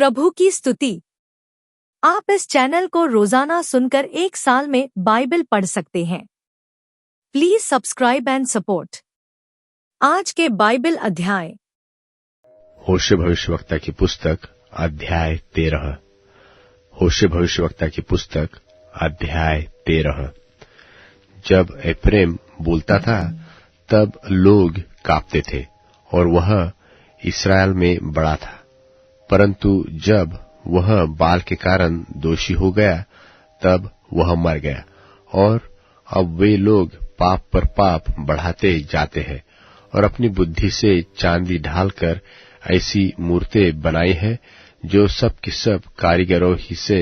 प्रभु की स्तुति। आप इस चैनल को रोजाना सुनकर 1 साल में बाइबल पढ़ सकते हैं। Please subscribe and support. आज के बाइबल अध्याय। होशे भविष्यवक्ता की पुस्तक अध्याय 13। होशे भविष्यवक्ता की पुस्तक अध्याय 13। जब एफ्रेम बोलता था तब लोग कांपते थे और वह इस्राएल में बड़ा था, परंतु जब वह बाल के कारण दोषी हो गया तब वह मर गया। और अब वे लोग पाप पर पाप बढ़ाते जाते हैं और अपनी बुद्धि से चांदी ढालकर ऐसी मूर्तें बनाई है जो सब की सब कारीगरों ही से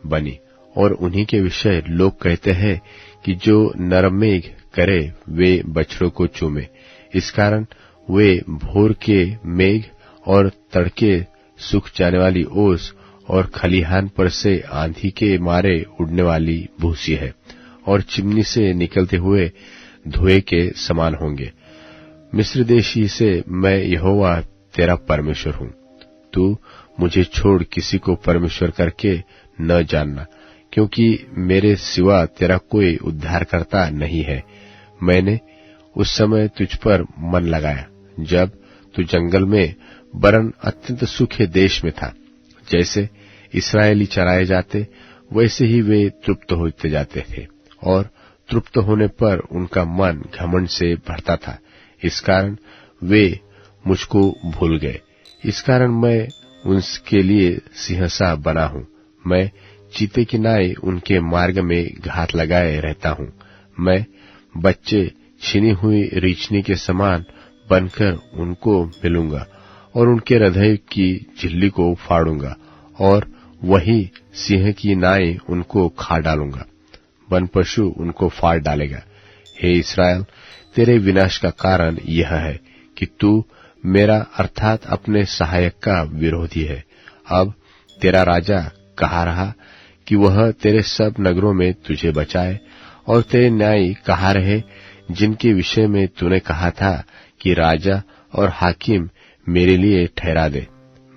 बनी। और उन्हीं के विषय लोग कहते हैं कि जो नरमेघ करे वे बछड़ों को चूमे। इस कारण वे भोर के मेघ और तड़के सूख जाने वाली ओस और खलिहान पर से आंधी के मारे उड़ने वाली भूसी है और चिमनी से निकलते हुए धुएं के समान होंगे। मिस्र देशी से मैं यहोवा तेरा परमेश्वर हूँ। तू मुझे छोड़ किसी को परमेश्वर करके न जानना, क्योंकि मेरे सिवा तेरा कोई उद्धारकर्ता नहीं है। मैंने उस समय तुझ पर मन लगाया जब तू जंगल में वरन अत्यंत सूखे देश में था। जैसे इस्राएली चराए जाते वैसे ही वे तृप्त होते जाते थे और तृप्त होने पर उनका मन घमंड से भरता था। इस कारण वे मुझको भूल गए। इस कारण मैं उनके लिए सिंहसा बना हूँ। मैं चीते की नाई उनके मार्ग में घात लगाए रहता हूँ। मैं बच्चे छीनी हुई रीछनी के समान बनकर उनको मिलूंगा और उनके हृदय की झिल्ली को फाड़ूंगा और वही सिंह की नाई उनको खा डालूंगा। वन पशु उनको फाड़ डालेगा। हे इस्राएल, तेरे विनाश का कारण यह है कि तू मेरा अर्थात अपने सहायक का विरोधी है। अब तेरा राजा कहाँ रहा कि वह तेरे सब नगरों में तुझे बचाए? और तेरे न्यायी कहाँ रहे जिनके विषय में तूने कहा था कि राजा और हाकिम मेरे लिए ठहरा दे?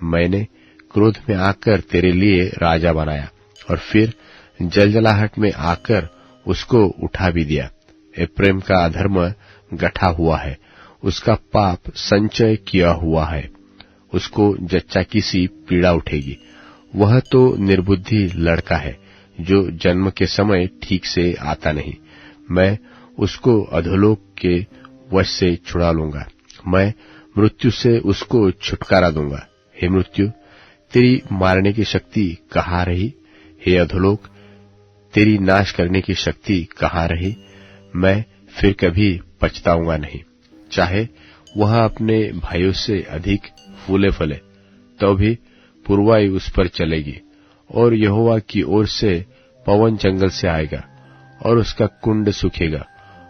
मैंने क्रोध में आकर तेरे लिए राजा बनाया और फिर जलजलाहट में आकर उसको उठा भी दिया। एफ्रेम का अधर्म गठा हुआ है, उसका पाप संचय किया हुआ है। उसको जच्चा की सी पीड़ा उठेगी। वह तो निर्बुद्धि लड़का है जो जन्म के समय ठीक से आता नहीं। मैं उसको अधोलोक के वश से छुड़ा लूंगा। मैं मृत्यु से उसको छुटकारा दूंगा। हे मृत्यु, तेरी मारने की शक्ति कहाँ रही? हे अधोलोक, तेरी नाश करने की शक्ति कहाँ रही? मैं फिर कभी पछताऊंगा नहीं। चाहे वह अपने भाइयों से अधिक फूले फले तो भी पुरवाई उस पर चलेगी। और यहोवा की ओर से पवन जंगल से आएगा और उसका कुंड सूखेगा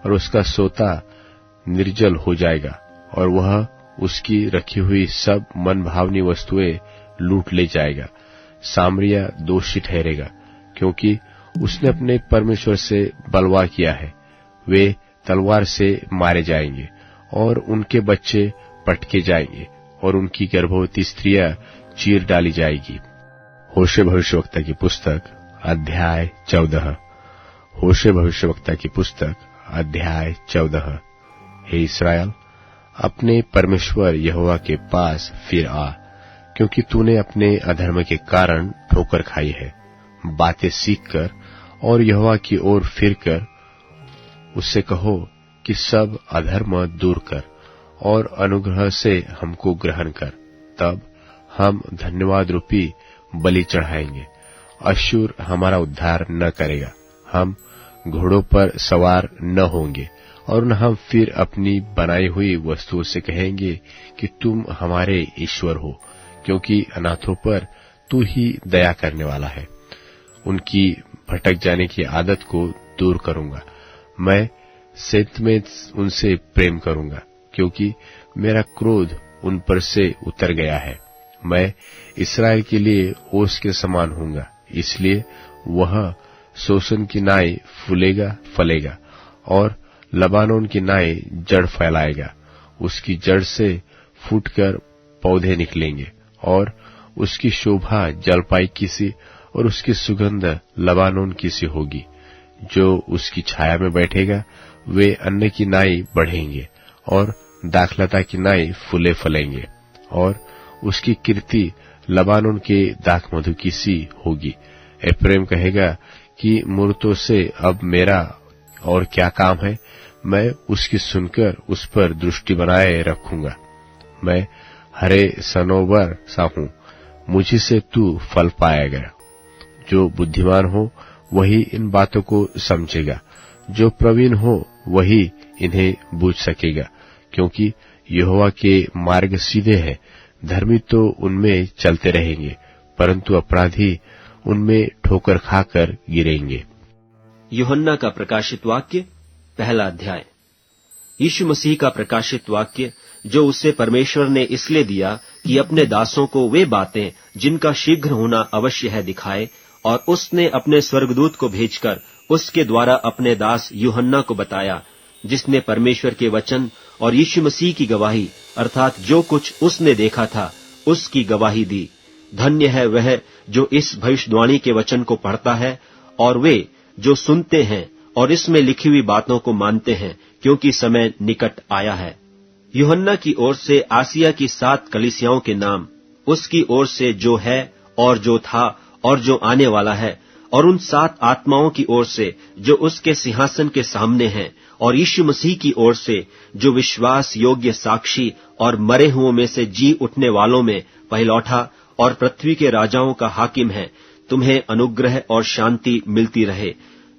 और उसका सोता निर्जल हो जाएगा और वह उसकी रखी हुई सब मनभावनी वस्तुएं लूट ले जाएगा। सामरिया दोषी ठहरेगा क्योंकि उसने अपने परमेश्वर से बलवा किया है। वे तलवार से मारे जाएंगे और उनके बच्चे पटके जाएंगे और उनकी गर्भवती स्त्रियां चीर डाली जाएगी। होशे भविष्यवक्ता की पुस्तक अध्याय 14। होशे भविष्यवक्ता की पुस्तक अध्याय 14। हे इस्राएल, अपने परमेश्वर यहोवा के पास फिर आ, क्योंकि तूने अपने अधर्म के कारण ठोकर खाई है। बातें सीखकर और यहोवा की ओर फिरकर उससे कहो कि सब अधर्म दूर कर और अनुग्रह से हमको ग्रहण कर। तब हम धन्यवाद रूपी बलि चढ़ाएंगे। अश्शूर हमारा उद्धार न करेगा। हम घोड़ों पर सवार न होंगे और न हम फिर अपनी बनाई हुई वस्तुओं से कहेंगे कि तुम हमारे ईश्वर हो, क्योंकि अनाथों पर तू ही दया करने वाला है। उनकी भटक जाने की आदत को दूर करूंगा। मैं सेत में उनसे प्रेम करूंगा, क्योंकि मेरा क्रोध उन पर से उतर गया है। मैं इस्राएल के लिए ओस के समान हूंगा, इसलिए वह सोसन की नाई फूलेगा फलेगा और लबानोन की नाई जड़ फैलाएगा। उसकी जड़ से फूटकर पौधे निकलेंगे और उसकी शोभा जलपाई की सी और उसकी सुगंध लबानोन की सी होगी। जो उसकी छाया में बैठेगा वे अन्न की नाई बढ़ेंगे और दाखलता की नाई फूले फलेंगे, और उसकी कीर्ति लबानोन के दाख मधु की सी होगी। एफ्रेम कहेगा कि मूर्तों से अब मेरा और क्या काम है, मैं उसकी सुनकर उस पर दृष्टि बनाए रखूंगा। मैं हरे सनोवर सा हूं, मुझी से तू फल पाएगा। जो बुद्धिमान हो वही इन बातों को समझेगा, जो प्रवीण हो वही इन्हें बूझ सकेगा, क्योंकि यहोवा के मार्ग सीधे हैं। धर्मी तो उनमें चलते रहेंगे, परंतु अपराधी उनमें ठोकर खाकर गिरेंगे। यूहन्ना का प्रकाशित वाक्य, पहला अध्याय। यीशु मसीह का प्रकाशित वाक्य जो उसे परमेश्वर ने इसलिए दिया कि अपने दासों को वे बातें जिनका शीघ्र होना अवश्य है दिखाए, और उसने अपने स्वर्गदूत को भेजकर उसके द्वारा अपने दास यूहन्ना को बताया, जिसने परमेश्वर के वचन और यीशु मसीह की गवाही अर्थात जो कुछ उसने देखा था उसकी गवाही दी। धन्य है वह जो इस भविष्यवाणी के वचन को पढ़ता है और वे जो सुनते हैं और इसमें लिखी हुई बातों को मानते हैं, क्योंकि समय निकट आया है। यूहन्ना की ओर से आसिया की 7 कलीसियाओं के नाम, उसकी ओर से जो है और जो था और जो आने वाला है, और उन 7 आत्माओं की ओर से जो उसके सिंहासन के सामने हैं, और यीशु मसीह की ओर से जो विश्वास योग्य साक्षी और मरे हुओं में से जी उठने वालों में पहिलौठा और पृथ्वी के राजाओं का हाकिम है, तुम्हें अनुग्रह और शांति मिलती रहे।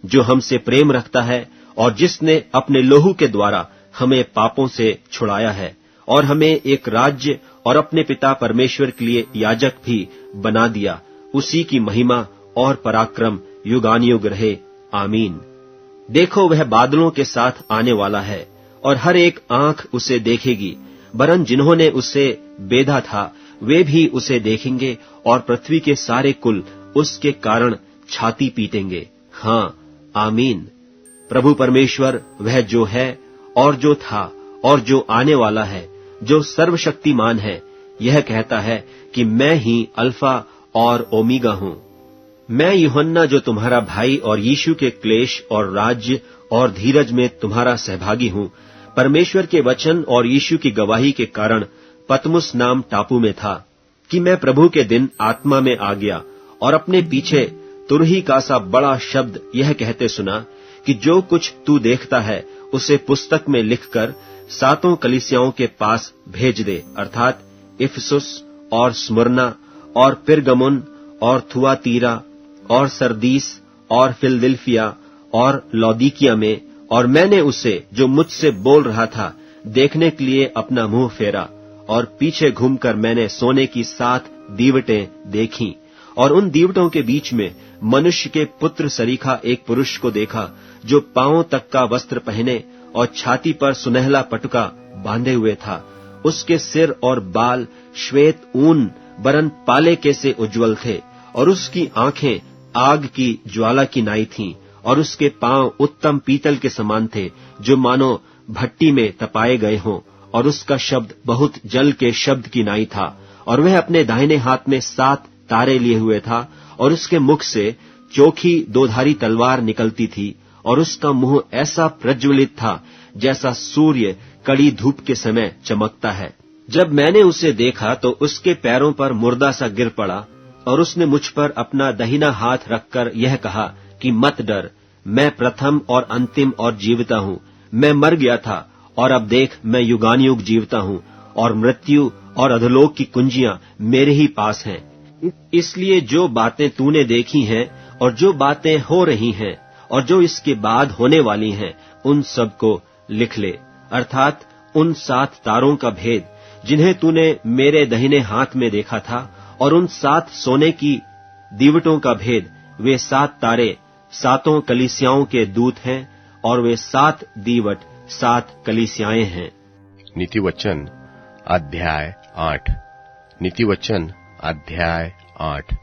जो हमसे प्रेम रखता है और जिसने अपने लोहू के द्वारा हमें पापों से छुड़ाया है और हमें एक राज्य और अपने पिता परमेश्वर के लिए याजक भी बना दिया, उसी की महिमा और पराक्रम युगानुयुग रहे। आमीन। देखो, वह बादलों के साथ आने वाला है और हर एक आंख उसे देखेगी, वरन जिन्होंने उसे बेधा था वे भी उसे देखेंगे, और पृथ्वी के सारे कुल उसके कारण छाती पीटेंगे। हाँ, आमीन। प्रभु परमेश्वर वह जो है और जो था और जो आने वाला है, जो सर्वशक्तिमान है, यह कहता है कि मैं ही अल्फा और ओमेगा हूं। मैं यूहन्ना जो तुम्हारा भाई और यीशु के क्लेश और राज्य और धीरज में तुम्हारा सहभागी हूं, परमेश्वर के वचन और यीशु की गवाही के कारण पतमुस नाम टापू में था कि मैं प्रभु के दिन आत्मा में आ गया और अपने पीछे तुरही का सा बड़ा शब्द यह कहते सुना कि जो कुछ तू देखता है उसे पुस्तक में लिखकर 7 कलीसियाओं के पास भेज दे, अर्थात इफिसुस और स्मुरना और पिरगमुन और थुआतीरा और सरदीस और फिलदिल्फिया और लौदीकिया में। और मैंने उसे जो मुझसे बोल रहा था देखने के लिए अपना मुंह फेरा, और पीछे घूमकर मैंने सोने की 7 दीवटें देखीं, और उन दीवटों के बीच में मनुष्य के पुत्र सरीखा एक पुरुष को देखा, जो पांवों तक का वस्त्र पहने और छाती पर सुनहला पटुका बांधे हुए था। उसके सिर और बाल श्वेत ऊन वरन पाले के से उज्जवल थे, और उसकी आंखें आग की ज्वाला की नाई थीं, और उसके पांव उत्तम पीतल के समान थे, जो मानो भट्टी में तपाए गए हों, और उसका शब्द बहुत जल के शब्द की नाई था। और वह अपने दाहिने हाथ में 7 तारे लिए हुए था, और उसके मुख से चोखी 2धारी तलवार निकलती थी, और उसका मुंह ऐसा प्रज्वलित था जैसा सूर्य कड़ी धूप के समय चमकता है। जब मैंने उसे देखा तो उसके पैरों पर मुर्दा सा गिर पड़ा, और उसने मुझ पर अपना दाहिना हाथ रखकर यह कहा कि मत डर, मैं प्रथम और अंतिम और जीवता हूं। मैं मर गया था और अब देख मैं युगानुयुग जीवता हूं, और मृत्यु और अधोलोक की कुंजियां मेरे ही पास हैं। इसलिए जो बातें तूने देखी हैं और जो बातें हो रही हैं और जो इसके बाद होने वाली हैं, उन सब को लिख ले, अर्थात उन 7 तारों का भेद जिन्हें तूने मेरे दाहिने हाथ में देखा था, और उन 7 सोने की दीवटों का भेद। वे 7 तारे 7 कलीसियाओं के दूत हैं, और वे 7 दीवट 7 कलीसियाएं हैं। नीतिवचन अध्याय 8। नीतिवचन अध्याय 8।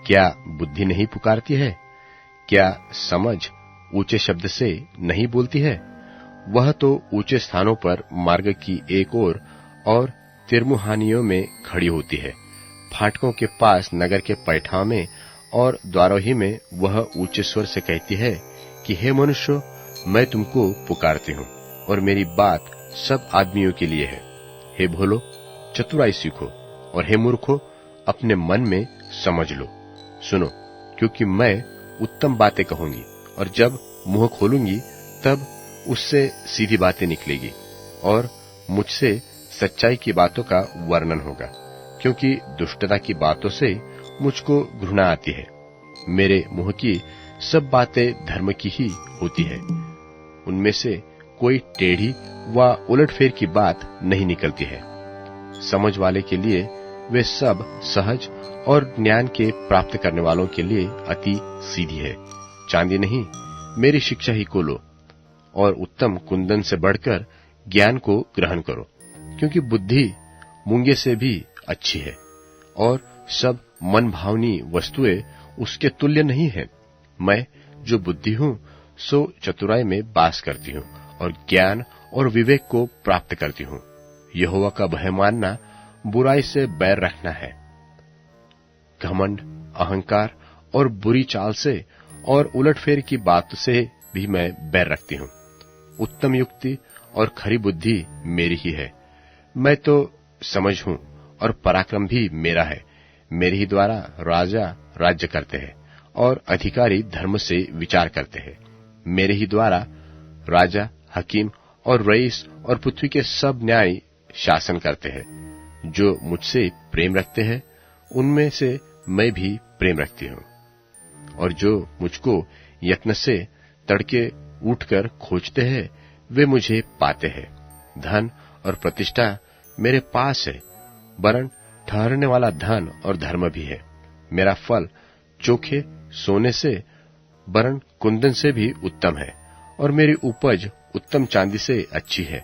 क्या बुद्धि नहीं पुकारती है? क्या समझ ऊंचे शब्द से नहीं बोलती है? वह तो ऊंचे स्थानों पर मार्ग की एक ओर और तिरमुहानियों में खड़ी होती है, फाटकों के पास नगर के पैठाओं में और द्वारों ही में वह ऊंचे स्वर से कहती है कि हे मनुष्य, मैं तुमको पुकारती हूँ और मेरी बात सब आदमियों के लिए है। हे भोलो, चतुराई सीखो, और हे मूर्खो, अपने मन में समझ लो। सुनो, क्योंकि मैं उत्तम बातें कहूंगी और जब मुंह खोलूंगी तब उससे सीधी बातें निकलेगी और मुझसे सच्चाई की बातों का वर्णन होगा, क्योंकि दुष्टता की बातों से मुझको घृणा आती है। मेरे मुंह की सब बातें धर्म की ही होती है, उनमें से कोई टेढ़ी व उलटफेर की बात नहीं निकलती है। समझ वाले के लिए वे सब सहज और ज्ञान के प्राप्त करने वालों के लिए अति सीधी है। चांदी नहीं, मेरी शिक्षा ही को लो और उत्तम कुंदन से बढ़कर ज्ञान को ग्रहण करो, क्योंकि बुद्धि मूंगे से भी अच्छी है और सब मन भावनी वस्तुएं उसके तुल्य नहीं है। मैं जो बुद्धि हूँ सो चतुराई में वास करती हूँ और ज्ञान और विवेक को प्राप्त करती हूँ। यहोवा का भय मानना बुराई से बैर रखना है। घमंड, अहंकार और बुरी चाल से और उलटफेर की बात से भी मैं बैर रखती हूँ। उत्तम युक्ति और खरी बुद्धि मेरी ही है। मैं तो समझ हूँ और पराक्रम भी मेरा है। मेरे ही द्वारा राजा राज्य करते हैं और अधिकारी धर्म से विचार करते हैं। मेरे ही द्वारा राजा, हकीम और रईस और पृथ्वी के सब न्याय शासन करते हैं। जो मुझसे प्रेम रखते हैं उनमें से मैं भी प्रेम रखती हूँ, और जो मुझको यत्न से तड़के उठकर खोजते हैं वे मुझे पाते हैं। धन और प्रतिष्ठा मेरे पास है, वरन ठहरने वाला धन और धर्म भी है। मेरा फल चोखे सोने से वरन कुंदन से भी उत्तम है और मेरी उपज उत्तम चांदी से अच्छी है।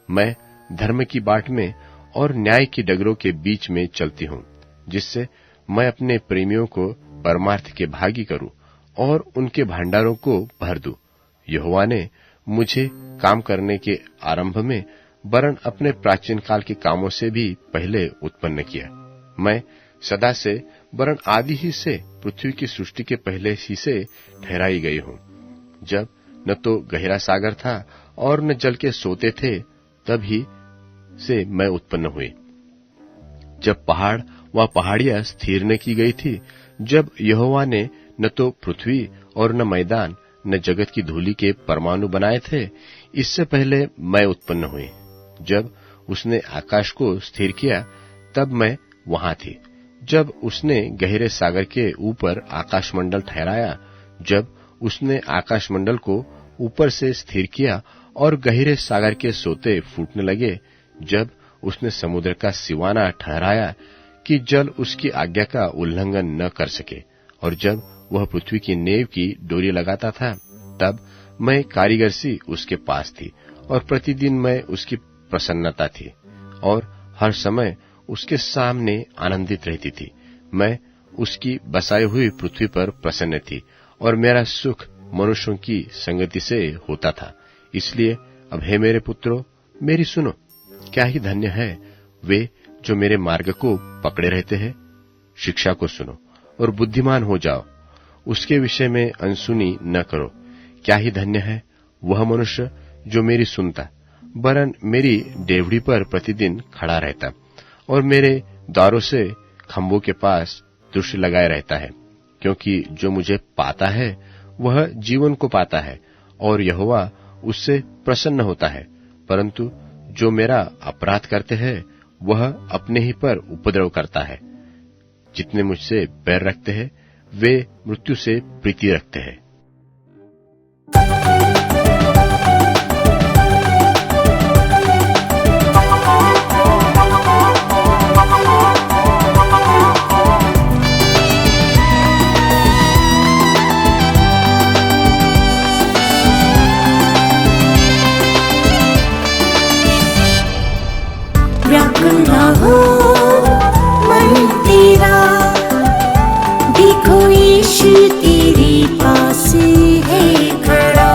मैं धर्म की बाट में और न्याय की डगरों के बीच में चलती हूँ, जिससे मैं अपने प्रेमियों को परमार्थ के भागी करूं और उनके भंडारों को भर दूं। यहोवा ने मुझे काम करने के आरंभ में वरन अपने प्राचीन काल के कामों से भी पहले उत्पन्न किया। मैं सदा से वरन आदि ही से पृथ्वी की सृष्टि के पहले ही से ठहराई गई हूँ। जब न तो गहरा सागर था और न जल के सोते थे, तब ही से मैं उत्पन्न हुई। जब पहाड़ व पहाड़ियां स्थिर न की गई थी, जब यहोवा ने न तो पृथ्वी और न मैदान न जगत की धूलि के परमाणु बनाए थे, इससे पहले मैं उत्पन्न हुई। जब उसने आकाश को स्थिर किया, तब मैं वहां थी। जब उसने गहरे सागर के ऊपर आकाशमंडल ठहराया, जब उसने आकाशमंडल को ऊपर से स्थिर किया और गहरे सागर के सोते फूटने लगे, जब उसने समुद्र का सिवाना ठहराया कि जल उसकी आज्ञा का उल्लंघन न कर सके, और जब वह पृथ्वी की नेव की डोरी लगाता था, तब मैं कारीगर सी उसके पास थी और प्रतिदिन मैं उसकी प्रसन्नता थी और हर समय उसके सामने आनंदित रहती थी। मैं उसकी बसाई हुई पृथ्वी पर प्रसन्न थी और मेरा सुख मनुष्यों की संगति से होता था। इसलिए अब हे मेरे पुत्रों, मेरी सुनो। क्या ही धन्य है वे जो मेरे मार्ग को पकड़े रहते हैं। शिक्षा को सुनो और बुद्धिमान हो जाओ, उसके विषय में अनसुनी न करो। क्या ही धन्य है वह मनुष्य जो मेरी सुनता, वरन मेरी डेवढ़ी पर प्रतिदिन खड़ा रहता और मेरे द्वारों से खंभों के पास दृष्टि लगाए रहता है। क्योंकि जो मुझे पाता है वह जीवन को पाता है और यहोवा उससे प्रसन्न होता है, परंतु जो मेरा अपराध करते हैं वह अपने ही पर उपद्रव करता है। जितने मुझसे बैर रखते हैं वे मृत्यु से प्रीति रखते हैं। व्याकुल न हो मन तेरा, देखो यीशु तेरे पास है खड़ा।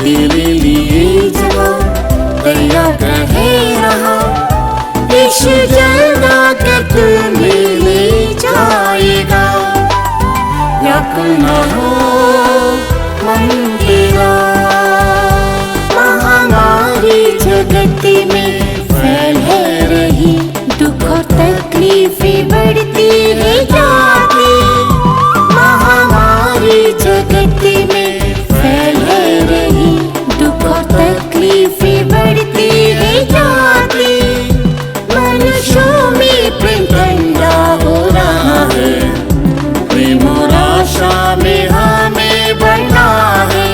तेरे लिए जगह तैयार रहे रहा, यीशु जल्द आकर तुम्हें ले जाएगा। व्याकुल न हो मन तेरा, महामारी जगत में फैल है रही, दुख और तकलीफें बढ़ती है जाती। महामारी जगत में फैल है रही, दुख और तकलीफें बढ़ती है जाती। मनुष्यों में प्रेम ठंडा हो रहा है, प्रेम और आशा में हमें बढ़ना है।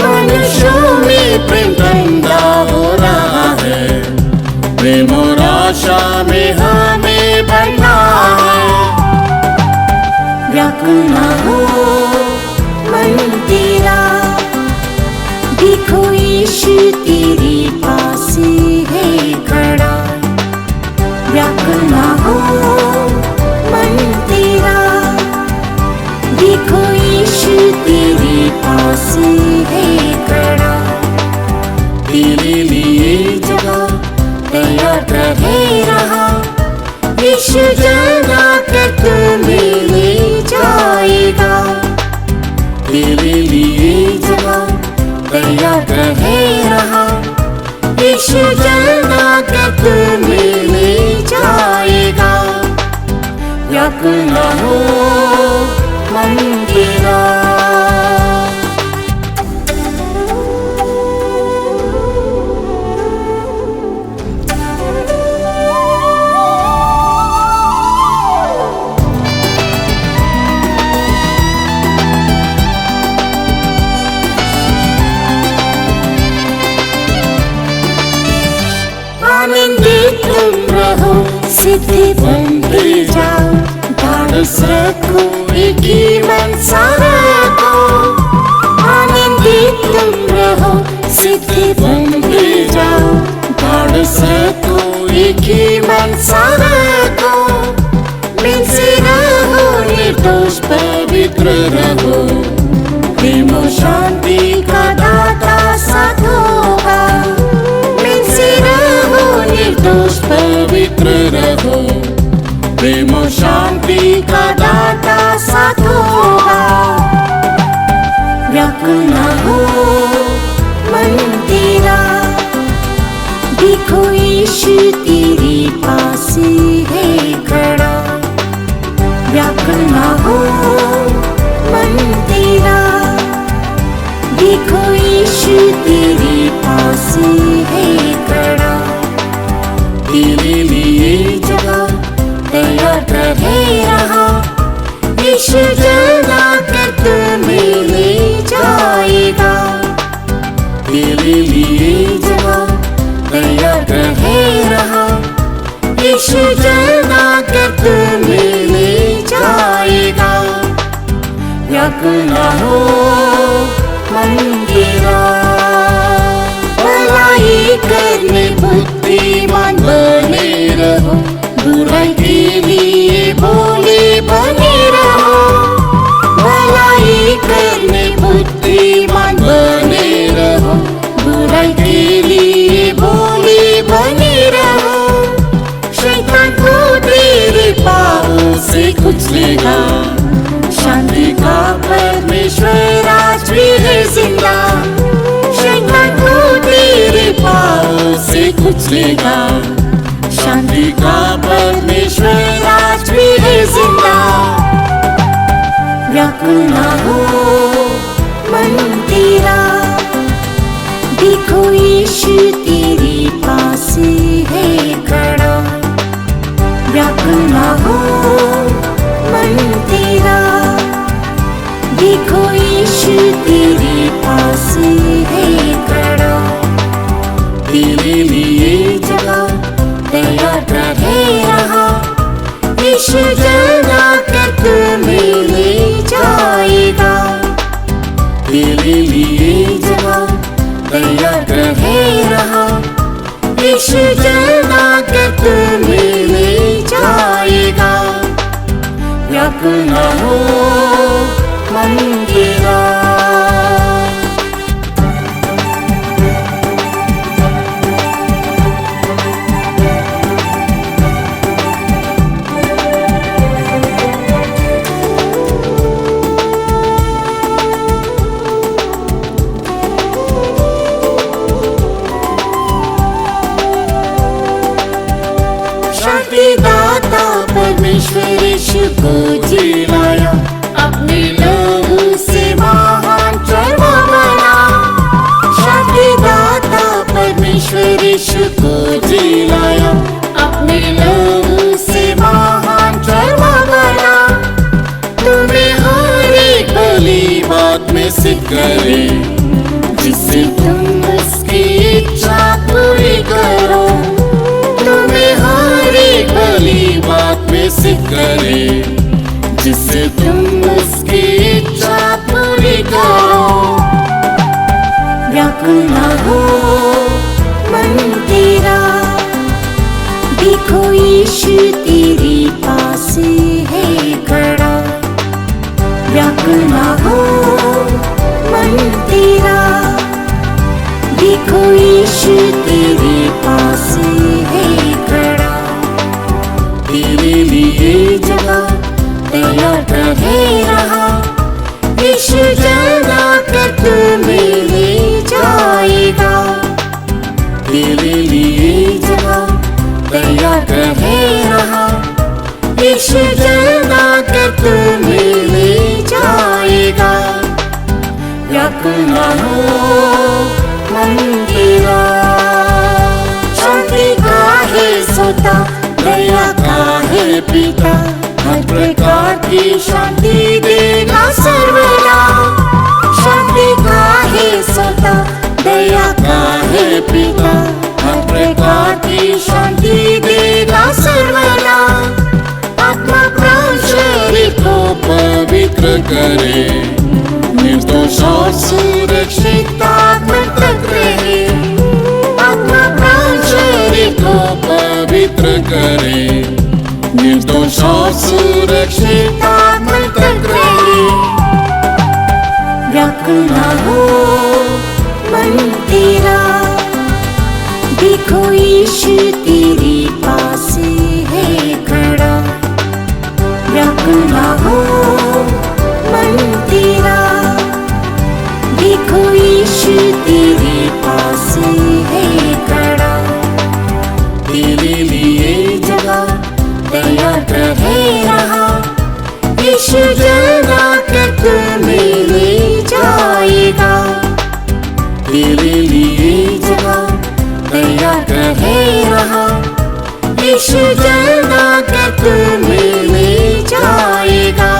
मनुष्यों में प्रेम ठंडा हो रहा है, प्रेम और आशा में हमें बढ़ना है। व्याकुल न हो मन तेरा, देखो यीशु तेरे पास है खड़ा। व्याकुल न हो मन तेरा, देखो यीशु तेरे पास है खड़ा। तेरे लिए जगह तैयार रहे रहा, यीशु जल्द आकर तुम्हें ले जाएगा। तेरे लिए जगह तैयार रहे रहा, यीशु जल्द आकर तुम्हें ले जाएगा। व्याकुल न हो मन तेरा। आनंदित तुम रहो, सिद्धि बनते जाओ, ढाढ़स रखो, एक ही मनसा रखो। आनंदित तुम रहो, सिद्धि बनते जाओ, ढाढ़स रखो, एक ही मनसा रखो। मिलसे रहो, निर्दोष पवित्र रहो, प्रेम और शांति का दाता साथ होगा। निर्दोष पवित्र रहो, प्रेम और शांति का दाता साथ होगा। व्याकुल न हो मन तेरा, देखो यीशु तेरे पास है खड़ा। व्याकुल न हो मन तेरा, देखो यीशु तेरे पास है खड़ा। तेरे लिए जगह तैयार रहे रहा, यीशु जल्द आकर तुम्हें ले जाएगा। तेरे लिए जगह तैयार रहे रहा, यीशु जल्द आकर तुम्हें ले जाएगा। व्याकुल न हो मन तेरा, भलाई करने बुद्धिमान बने रहो, बुराई के लिए भोले बने रहो। भलाई करने बुद्धिमान बने रहो, बुराई के लिए भोले बने रहो। शैतान को तेरे पाँवों से कुचलेगा, शांति का परमेश्वर आज भी है जिंदा। शैतान को तेरे पाँवों से कुचलेगा, शांति का परमेश्वर आज भी है जिंदा। व्याकुल न हो मन तेरा, देखो यीशु तेरे पास है खड़ा। व्याकुल न हो मन तेरा, देखो यीशु तेरे पास है खड़ा। तेरे लिए जगह तैयार रहे रहा, यीशु जल्द आकर तुम्हें ले जाएगा। तेरे लिए जगह तैयार रहे रहा, यीशु जल्द आकर तुम्हें ले जाएगा। व्याकुल न हो मन तेरा। को जिलाया, अपने लहू से महान चरवा बना। शांतिदाता परमेश्वर यीशु को जिलाया, अपने लहू से महान चरवा बना। तुम्हें हर एक भली बात में सिद्ध करे, जिससे तुम उसकी इच्छा पूरी करो। तुम्हें हर एक भली बात में सिद्ध करे, जिससे तुम उसकी इच्छा पूरी करो। व्याकुल न हो मन तेरा, देखो यीशु तेरे पास है खड़ा। व्याकुल न हो मन तेरा, देखो यीशु तेरे पास है खड़ा। तेरे लिए जगह तैयार करे रहा, यीशु जगा कर तुम्हें ले जाएगा। तेरे लिए जगह तैयार करे रहा, यीशु जगा कर तुम्हें ले जाएगा। व्याकुल न हो मन तेरा, शांति का है सोता, दया का है पिता, हर प्रकार की शांति देगा सर्वदा। शांति का है सोता, दया का है पिता, हर प्रकार की शांति देगा सर्वदा। आत्मा प्राण शरीर को पवित्र करे, निर्दोष और सुरक्षित आत्मा तक रहे। आत्मा प्राण शरीर को पवित्र करे, निर्दोष और सुरक्षित आत्मा तक रहे। व्याकुल न हो मन तेरा, देखो यीशु तेरे पास है खड़ा। व्याकुल न हो मन तेरा, देखो यीशु तेरे पास है खड़ा। तेरे लिए जगह तैयार करे रहा, यीशु जगा कर तुम्हें ले जाएगा। तेरे लिए जगह तैयार करे रहा, यीशु जगा कर तुम्हें ले जाएगा।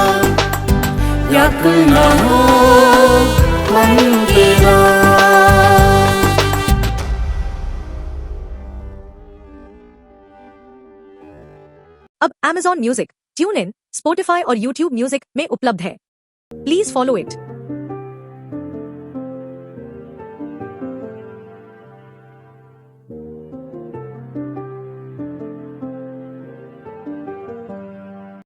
व्याकुल न हो मन तेरा। अब Amazon music, tune in, Spotify और YouTube म्यूजिक में उपलब्ध है। Please follow it.